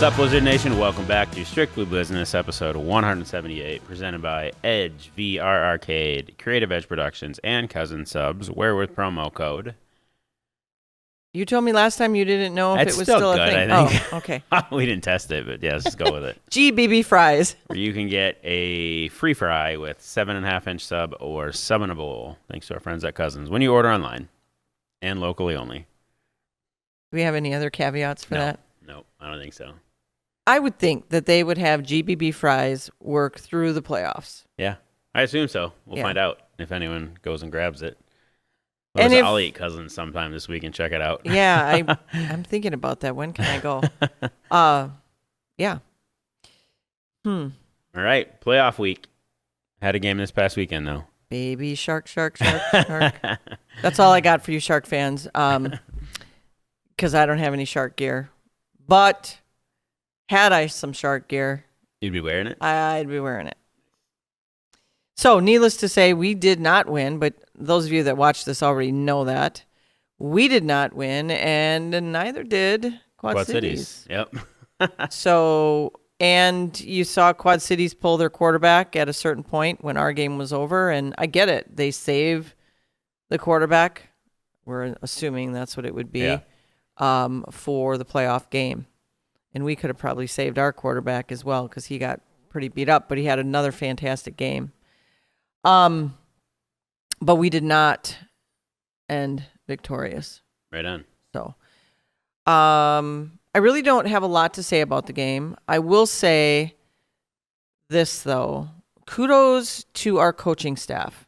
What's up, Blizzard Nation? Welcome back to Strictly Blizzness, episode 178, presented by Edge VR Arcade, Creative Edge Productions, and Cousin Subs, where with promo code. You told me last time you didn't know if It's it was still still good, a thing. I think. Oh, okay. We didn't test it, but yeah, let's just go with it. GBB fries. Where you can get a free fry with 7.5-inch sub or summonable, thanks to our friends at Cousins, when you order online and locally only. Do we have any other caveats for that? No, I don't think so. I would think that they would have GBB fries work through the playoffs. Yeah, I assume so. We'll find out if anyone goes and grabs it. And I'll eat Cousins sometime this week and check it out. Yeah, I'm thinking about that. When can I go? Yeah. All right, playoff week. Had a game this past weekend, though. Baby shark, shark, shark, shark. That's all I got for you shark fans, because I don't have any shark gear. But had I some shark gear, You'd be wearing it? I'd be wearing it. So, needless to say, we did not win, but those of you that watch this already know that. We did not win, and neither did Quad Cities. Yep. So, and you saw Quad Cities pull their quarterback at a certain point when our game was over, and I get it. They save the quarterback. We're assuming that's what it would be for the playoff game. And we could have probably saved our quarterback as well because he got pretty beat up, but he had another fantastic game. But we did not end victorious. Right on. So, I really don't have a lot to say about the game. I will say this, though. Kudos to our coaching staff.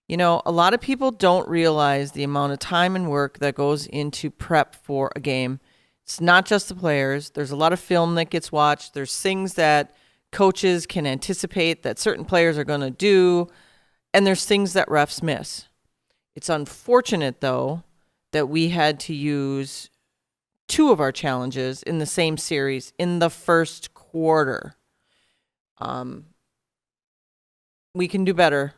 You know, a lot of people don't realize the amount of time and work that goes into prep for a game. It's not just the players. There's a lot of film that gets watched. There's things that coaches can anticipate that certain players are going to do, and there's things that refs miss. It's unfortunate, though, that we had to use two of our challenges in the same series in the first quarter. We can do better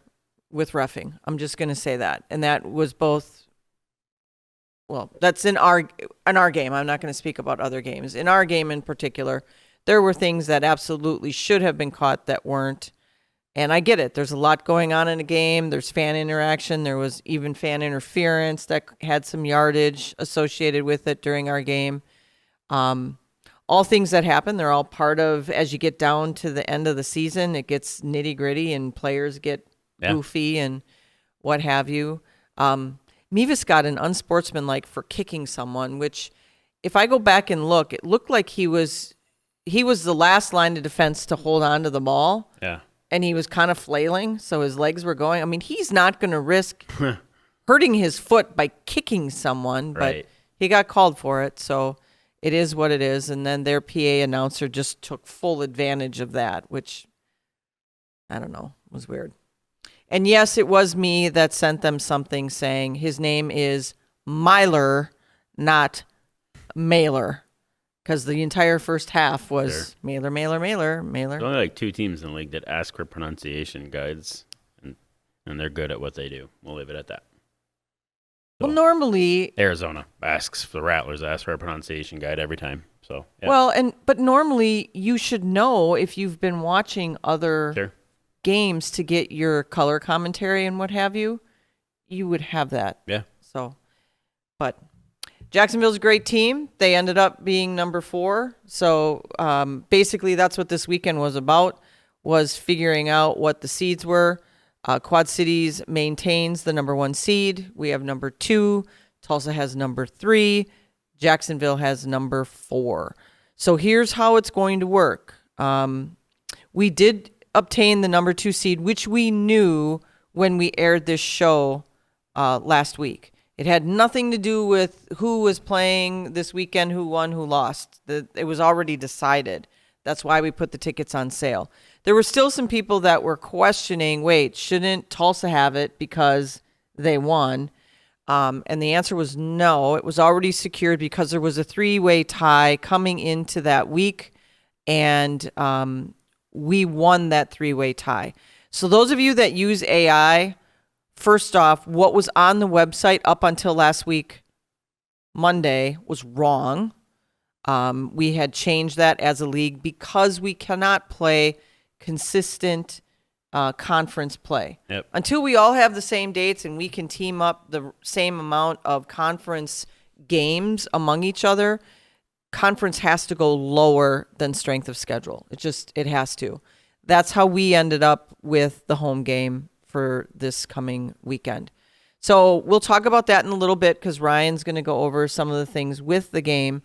with reffing. I'm just going to say that. And that was both, well, that's in our game. I'm not going to speak about other games. In our game in particular, there were things that absolutely should have been caught that weren't. And I get it. There's a lot going on in a game. There's fan interaction. There was even fan interference that had some yardage associated with it during our game. All things that happen, they're all part of, as you get down to the end of the season, it gets nitty gritty and players get goofy and what have you. Mevis got an unsportsmanlike for kicking someone, which if I go back and look, it looked like he was the last line of defense to hold on to the ball. Yeah. And he was kind of flailing, so his legs were going. I mean, he's not going to risk hurting his foot by kicking someone, but he got called for it, so it is what it is. And then their PA announcer just took full advantage of that, which, I don't know, was weird. And yes, it was me that sent them something saying his name is Myler, not Mailer. Because the entire first half was Mailer. There's only like two teams in the league that ask for pronunciation guides, and they're good at what they do. We'll leave it at that. So, well, normally Arizona asks the Rattlers ask for a pronunciation guide every time. So but normally you should know if you've been watching other games to get your color commentary and what have you. You would have that. Yeah. So, but Jacksonville's a great team. They ended up being number 4. So basically that's what this weekend was about, was figuring out what the seeds were. Quad Cities maintains the number 1 seed. We have number 2. Tulsa has number 3. Jacksonville has number 4. So here's how it's going to work. We did obtain the number 2 seed, which we knew when we aired this show last week. It had nothing to do with who was playing this weekend, who won, who lost. It was already decided. That's why we put the tickets on sale. There were still some people that were questioning, wait, shouldn't Tulsa have it because they won? And the answer was no. It was already secured because there was a 3-way tie coming into that week, and we won that 3-way tie. So those of you that use AI, first off, what was on the website up until last week, Monday, was wrong. We had changed that as a league because we cannot play consistent conference play. Yep. Until we all have the same dates and we can team up the same amount of conference games among each other, conference has to go lower than strength of schedule. It has to. That's how we ended up with the home game for this coming weekend. So we'll talk about that in a little bit because Ryan's going to go over some of the things with the game.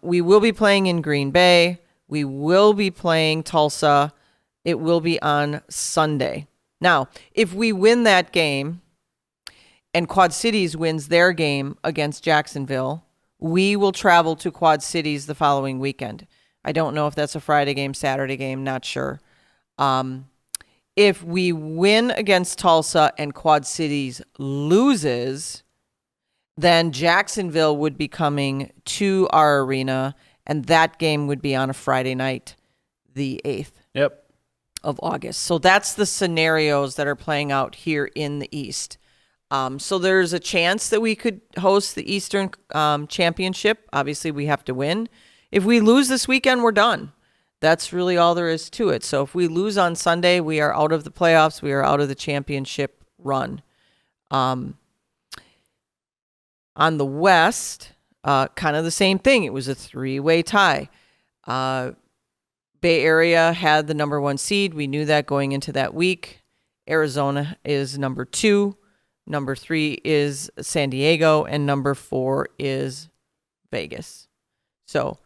We will be playing in Green Bay. We will be playing Tulsa. It will be on Sunday. Now, if we win that game and Quad Cities wins their game against Jacksonville, we will travel to Quad Cities the following weekend. I don't know if that's a Friday game, Saturday game, not sure. If we win against Tulsa and Quad Cities loses, then Jacksonville would be coming to our arena, and that game would be on a Friday night, the 8th. Yep. Of August. So that's the scenarios that are playing out here in the East. So there's a chance that we could host the Eastern Championship. Obviously, we have to win. If we lose this weekend, we're done. That's really all there is to it. So if we lose on Sunday, we are out of the playoffs. We are out of the championship run. On the West, kind of the same thing. It was a 3-way tie. Bay Area had the number 1 seed. We knew that going into that week. Arizona is number 2. Number 3 is San Diego. And number 4 is Vegas. So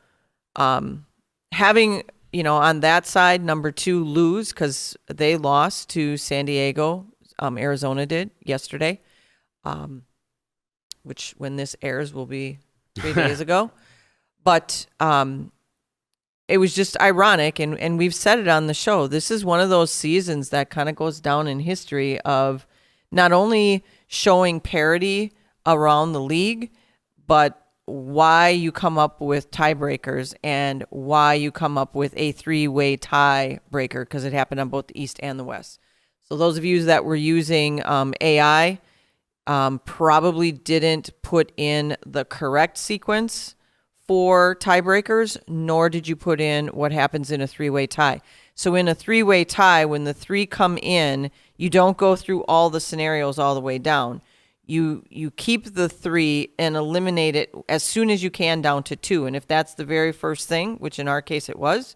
having, on that side, number 2 lose because they lost to San Diego. Arizona did yesterday, which when this airs will be 3 days ago. But it was just ironic, and we've said it on the show. This is one of those seasons that kind of goes down in history of not only showing parity around the league, but why you come up with tiebreakers and why you come up with a 3-way tiebreaker, because it happened on both the East and the West. So those of you that were using AI probably didn't put in the correct sequence for tiebreakers, nor did you put in what happens in a 3-way tie. So in a 3-way tie, when the 3 come in, you don't go through all the scenarios all the way down. You keep the 3 and eliminate it as soon as you can down to 2. And if that's the very first thing, which in our case it was,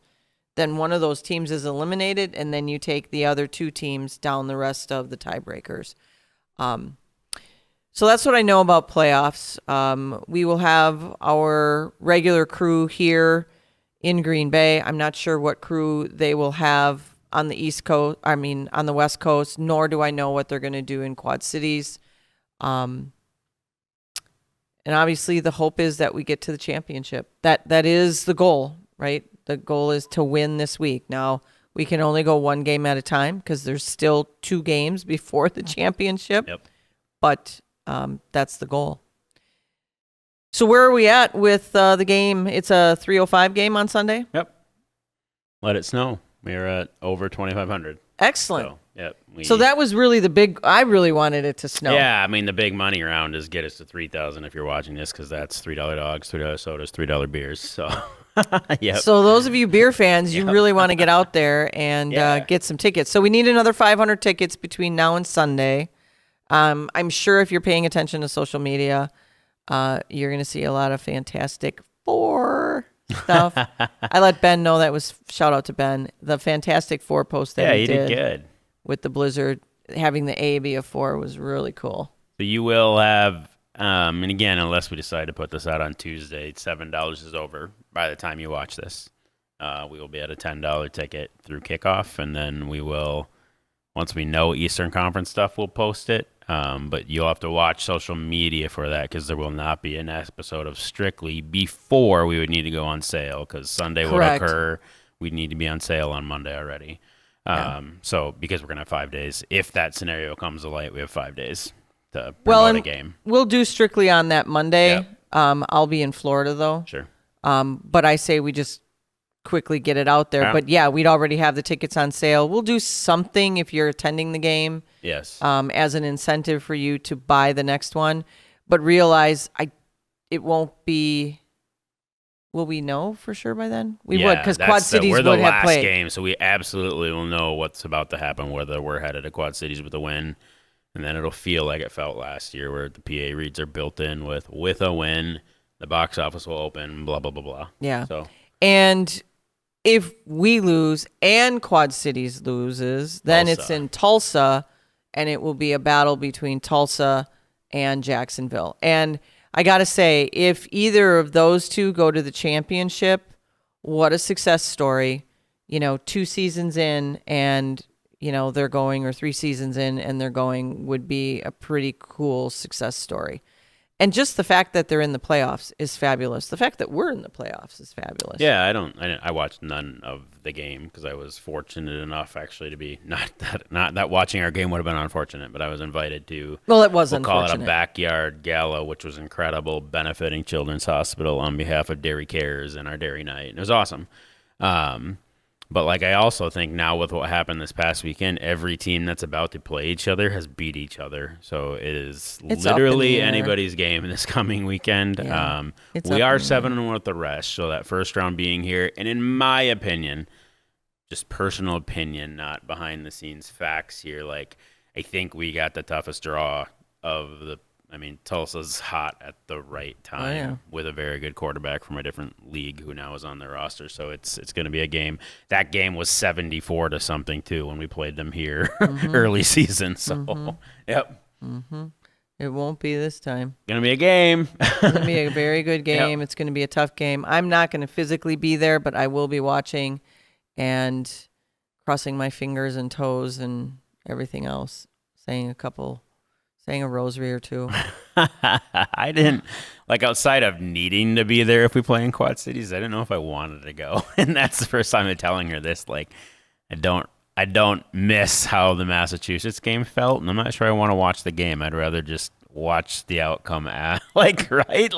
then one of those teams is eliminated, and then you take the other 2 teams down the rest of the tiebreakers. So that's what I know about playoffs. We will have our regular crew here in Green Bay. I'm not sure what crew they will have on the East Coast, on the West Coast, nor do I know what they're going to do in Quad Cities. And obviously the hope is that we get to the championship. That is the goal, right? The goal is to win this week. Now, we can only go 1 game at a time because there's still 2 games before the championship. Yep. But that's the goal. So where are we at with the game? It's a 3:05 game on Sunday? Yep. Let it snow. We're at over 2,500. Excellent. So, yep. So that was really I really wanted it to snow. Yeah, the big money round is get us to 3,000 if you're watching this, because that's $3 dogs, $3 sodas, $3 beers. So, yep. So those of you beer fans, you really want to get out there and get some tickets. So we need another 500 tickets between now and Sunday. I'm sure if you're paying attention to social media, you're going to see a lot of Fantastic Four stuff. I let Ben know that was shout out to Ben. The Fantastic Four post that he did good with the Blizzard having the A be a 4 was really cool. So you will have, and again, unless we decide to put this out on Tuesday, $7 is over by the time you watch this. We will be at a $10 ticket through kickoff, and then we will, once we know Eastern Conference stuff, we'll post it. But you'll have to watch social media for that, because there will not be an episode of Strictly before we would need to go on sale, because Sunday would occur. We'd need to be on sale on Monday already. So because we're going to have 5 days, if that scenario comes to light, we have 5 days to promote a game. We'll do Strictly on that Monday. Yep. I'll be in Florida, though. Sure. But I say we just quickly get it out there. Yeah. But yeah, we'd already have the tickets on sale. We'll do something if you're attending the game. Yes. As an incentive for you to buy the next one. But realize it won't be will we know for sure by then? We Yeah, would, because Quad Cities we're the would have last played. game, so we absolutely will know what's about to happen, whether we're headed to Quad Cities with a win, and then it'll feel like it felt last year, where the PA reads are built in with a win, the box office will open, blah blah blah blah. Yeah. So And if we lose and Quad Cities loses, then it's Tulsa. in Tulsa, and it will be a battle between Tulsa and Jacksonville. And I got to say, if either of those two go to the championship, what a success story. 2 seasons in and, they're going, or 3 seasons in and they're going, would be a pretty cool success story. And just the fact that they're in the playoffs is fabulous. The fact that we're in the playoffs is fabulous. Yeah, I watched none of the game because I was fortunate enough actually to be not that watching our game would have been unfortunate, but I was invited to. Well, it was We'll call it a unfortunate. backyard gala, which was incredible, benefiting Children's Hospital on behalf of Dairy Cares and our dairy night. And it was awesome. But I also think now with what happened this past weekend, every team that's about to play each other has beat each other. So it is It's up in literally the air. anybody's game this coming weekend. Yeah, it's We up are in the 7-1 with the rest, so that first round being here, and in my opinion, just personal opinion, not behind the scenes facts here. I think we got the toughest draw of the. Tulsa's hot at the right time with a very good quarterback from a different league who now is on their roster. So it's going to be a game. That game was 74 to something too when we played them here early season. So yep, It won't be this time. gonna be a game. It's going to be a very good game. It's going to be a tough game. I'm not going to physically be there, but I will be watching and crossing my fingers and toes and everything else, saying a rosary or two. I didn't outside of needing to be there if we play in Quad Cities. I didn't know if I wanted to go, and that's the first time I'm telling her this. I don't miss how the Massachusetts game felt, and I'm not sure I want to watch the game. I'd rather just watch the outcome. I just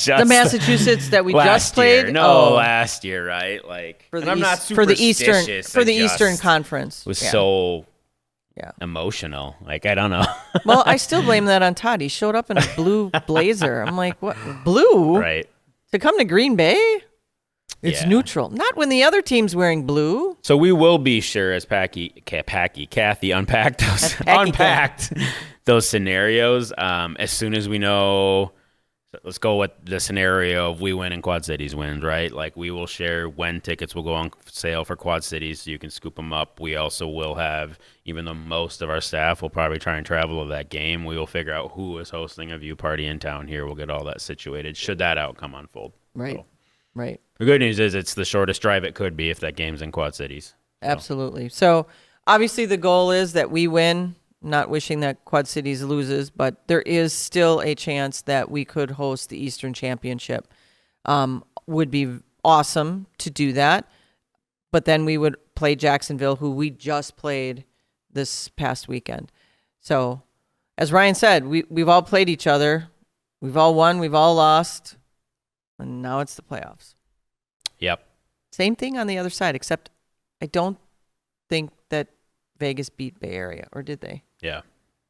The Massachusetts that we just year. played. Last year, right? For the I'm not for the Eastern superstitious. for the I just Eastern Conference. was so Yeah. emotional. I don't know. Well, I still blame that on Todd. He showed up in a blue blazer. I'm like, what? Blue? Right. To come to Green Bay? It's Yeah. neutral. Not when the other team's wearing blue. So we will be sure, as Kathy unpacked those scenarios. As soon as we know, let's go with the scenario of we win and Quad Cities wins, right? We will share when tickets will go on sale for Quad Cities, so you can scoop them up. We also will have, even though most of our staff will probably try and travel to that game, we will figure out who is hosting a view party in town here. We'll get all that situated should that outcome unfold. Right. So. Right. The good news is it's the shortest drive it could be if that game's in Quad Cities. Absolutely. So obviously the goal is that we win, not wishing that Quad Cities loses, but there is still a chance that we could host the Eastern Championship. Would be awesome to do that. But then we would play Jacksonville, who we just played this past weekend. So as Ryan said, we've all played each other. We've all won. We've all lost. And now it's the playoffs. Yep. Same thing on the other side, except I don't think that Vegas beat Bay Area, or did they? Yeah.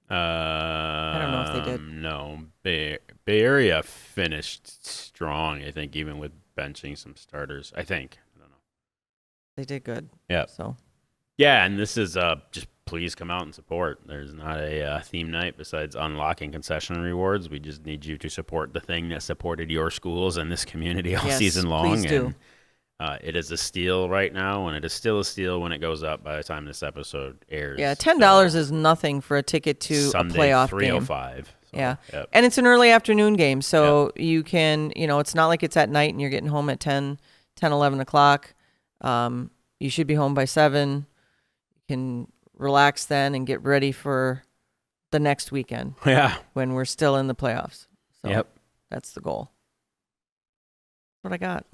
I don't know if they did. No. Bay Area finished strong, I think, even with benching some starters. I think. I don't know. They did good. Yeah. So Yeah, and this is just please come out and support. There's not a theme night besides unlocking concession rewards. We just need you to support the thing that supported your schools and this community all Yes, season long. please do. And it is a steal right now, and it is still a steal when it goes up by the time this episode airs. yeah, $10 is nothing for a ticket to Sunday, a playoff 3:05. game. So, Yeah, yep. and it's an early afternoon game, so you can, it's not like it's at night and you're getting home at 10, 11 o'clock. You should be home by 7. You can relax then and get ready for the next weekend Yeah. when we're still in the playoffs. So Yep. that's the goal. What I got.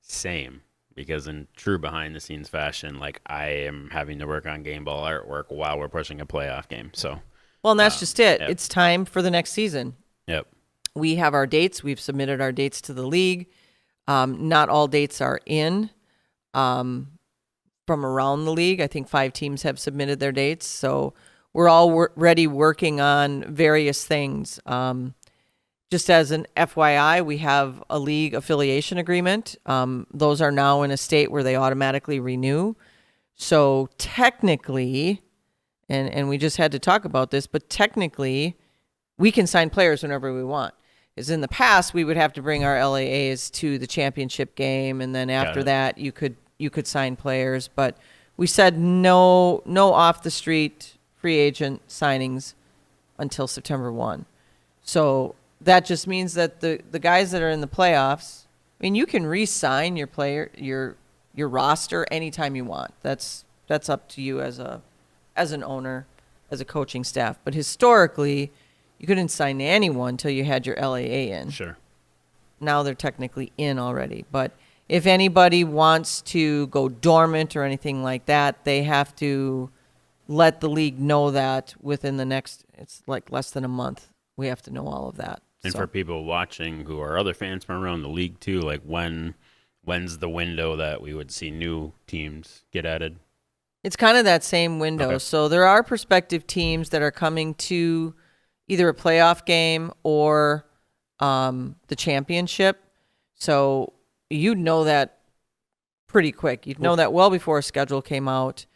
Same. Because in true behind-the-scenes fashion, I am having to work on game ball artwork while we're pushing a playoff game. So, Well, and that's just it. yep. It's time for the next season. yep. We have our dates. We've submitted our dates to the league. Not all dates are in from around the league. I think 5 teams have submitted their dates. So we're already working on various things just as an FYI, we have a league affiliation agreement. Those are now in a state where they automatically renew. So technically, and we just had to talk about this, but technically, we can sign players whenever we want. Because in the past, we would have to bring our LAAs to the championship game, and then after that, you could sign players. But we said no off the street free agent signings until September 1. So that just means that the guys that are in the playoffs, I mean, you can re-sign your player your roster anytime you want. That's up to you as an owner, as a coaching staff. But historically, you couldn't sign anyone until you had your LAA in. Sure. Now they're technically in already. But if anybody wants to go dormant or anything like that, they have to let the league know that within the next, it's like less than a month. We have to know all of that. And for people watching who are other fans from around the league too, like when's the window that we would see new teams get added? It's kind of that same window. Okay. So there are prospective teams that are coming to either a playoff game or the championship. So you'd know that pretty quick. You'd know that well before a schedule came out.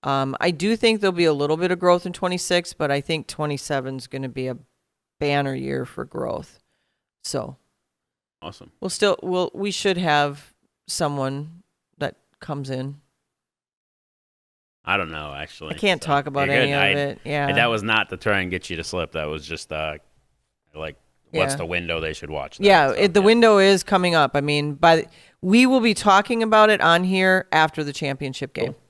I do think there'll be a little bit of growth in 26, but I think 27 is going to be a banner year for growth. So Awesome. we should have someone that comes in. I don't know, actually. I can't talk about any of it. Yeah. That was not to try and get you to slip. That was just what's the window they should watch. The window is coming up. I mean, we will be talking about it on here after the championship game. Cool.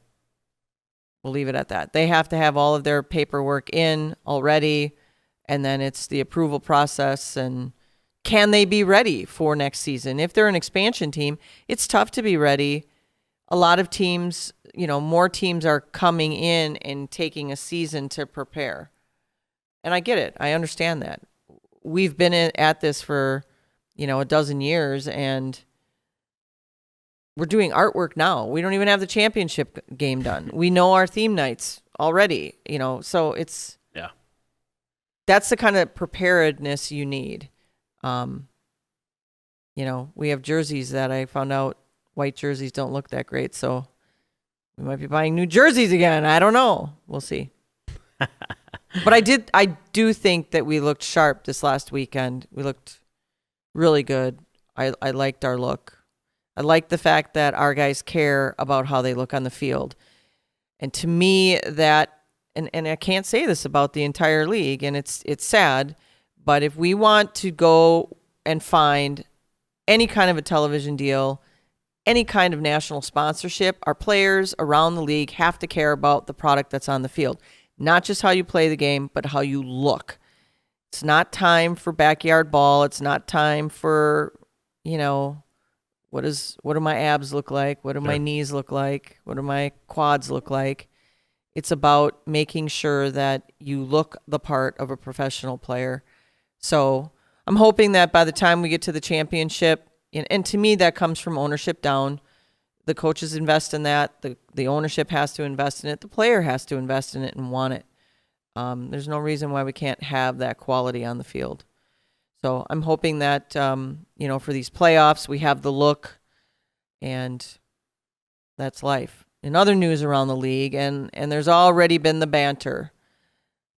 We'll leave it at that. They have to have all of their paperwork in already, and then it's the approval process, and can they be ready for next season? If they're an expansion team, it's tough to be ready. A lot of teams, more teams are coming in and taking a season to prepare. And I get it. I understand that. We've been at this for, a dozen years, and we're doing artwork now. We don't even have the championship game done. We know our theme nights already, so it's, that's the kind of preparedness you need. We have jerseys that I found out white jerseys don't look that great, so we might be buying new jerseys again. I don't know. We'll see. But I do think that we looked sharp this last weekend. We looked really good. I liked our look. I like the fact that our guys care about how they look on the field. And to me, that, and I can't say this about the entire league, and it's sad, but if we want to go and find any kind of a television deal, any kind of national sponsorship, our players around the league have to care about the product that's on the field. Not just how you play the game, but how you look. It's not time for backyard ball. It's not time for, what do my abs look like? What do my knees look like? What do my quads look like? It's about making sure that you look the part of a professional player. So I'm hoping that by the time we get to the championship, and to me, that comes from ownership down. The coaches invest in that. The ownership has to invest in it. The player has to invest in it and want it. There's no reason why we can't have that quality on the field. So I'm hoping that, for these playoffs, we have the look, and that's life. In other news around the league, and there's already been the banter,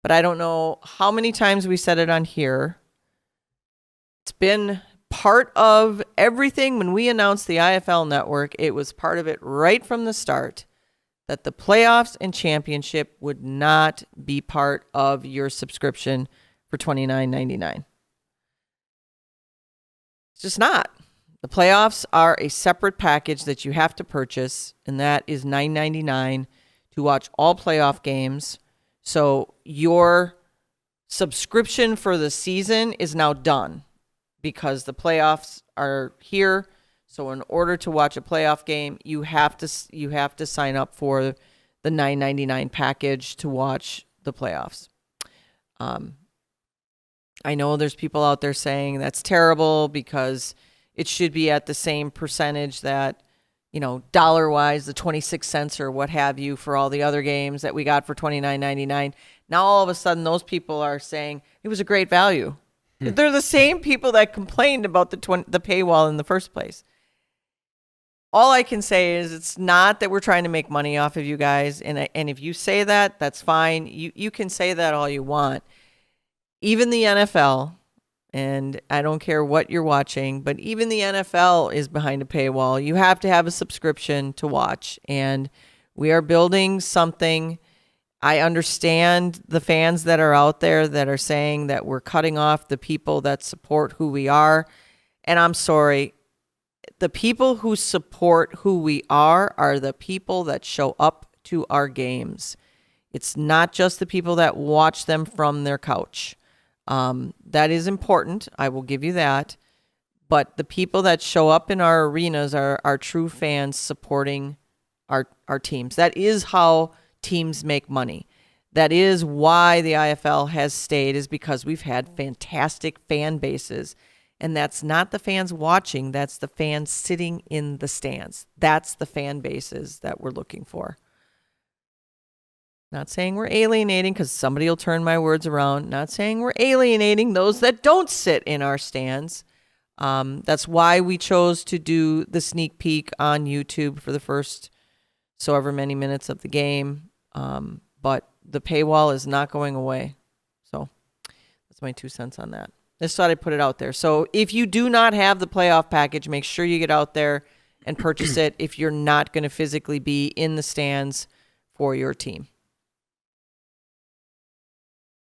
but I don't know how many times we said it on here. It's been part of everything. When we announced the IFL network, it was part of it right from the start that the playoffs and championship would not be part of your subscription for $29.99. It's just not. The playoffs are a separate package that you have to purchase, and that is $9.99 to watch all playoff games. So your subscription for the season is now done because the playoffs are here. So in order to watch a playoff game, you have to sign up for the $9.99 package to watch the playoffs. I know there's people out there saying that's terrible because it should be at the same percentage that, dollar-wise, the 26 cents or what have you for all the other games that we got for $29.99. Now all of a sudden those people are saying it was a great value. They're the same people that complained about the paywall in the first place. All I can say is it's not that we're trying to make money off of you guys. And if you say that, that's fine. You can say that all you want. Even the NFL, and I don't care what you're watching, but even the NFL is behind a paywall. You have to have a subscription to watch. And we are building something. I understand the fans that are out there that are saying that we're cutting off the people that support who we are. And I'm sorry. The people who support who we are the people that show up to our games. It's not just the people that watch them from their couch. That is important. I will give you that. But the people that show up in our arenas are our true fans supporting our teams. That is how teams make money. That is why the IFL has stayed, is because we've had fantastic fan bases. And that's not the fans watching. That's the fans sitting in the stands. That's the fan bases that we're looking for. Not saying we're alienating, because somebody will turn my words around. Not saying we're alienating those that don't sit in our stands. That's why we chose to do the sneak peek on YouTube for the first so ever many minutes of the game. But the paywall is not going away. So that's my 2 cents on that. Just thought I'd put it out there. So if you do not have the playoff package, make sure you get out there and purchase it if you're not going to physically be in the stands for your team.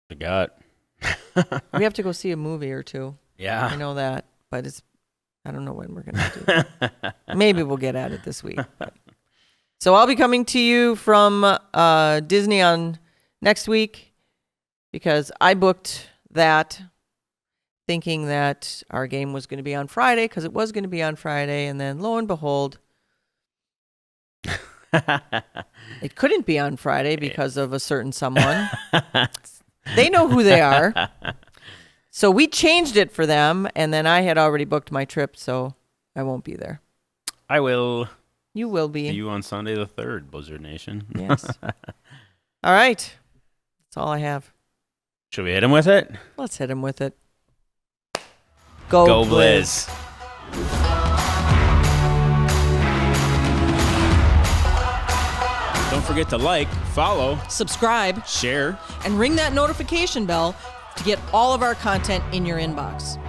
Forgot. We have to go see a movie or two. Yeah. I know that, but I don't know when we're going to do it. Maybe we'll get at it this week. But. So I'll be coming to you from Disney on next week, because I booked that thinking that our game was going to be on Friday, because it was going to be on Friday, and then lo and behold, it couldn't be on Friday because of a certain someone. They know who they are. So we changed it for them, and then I had already booked my trip, so I won't be there. I will. You will be. See you on Sunday the 3rd, Blizzard Nation. Yes. All right. That's all I have. Should we hit him with it? Let's hit him with it. Go Blizz. Don't forget to like, follow, subscribe, share, and ring that notification bell to get all of our content in your inbox.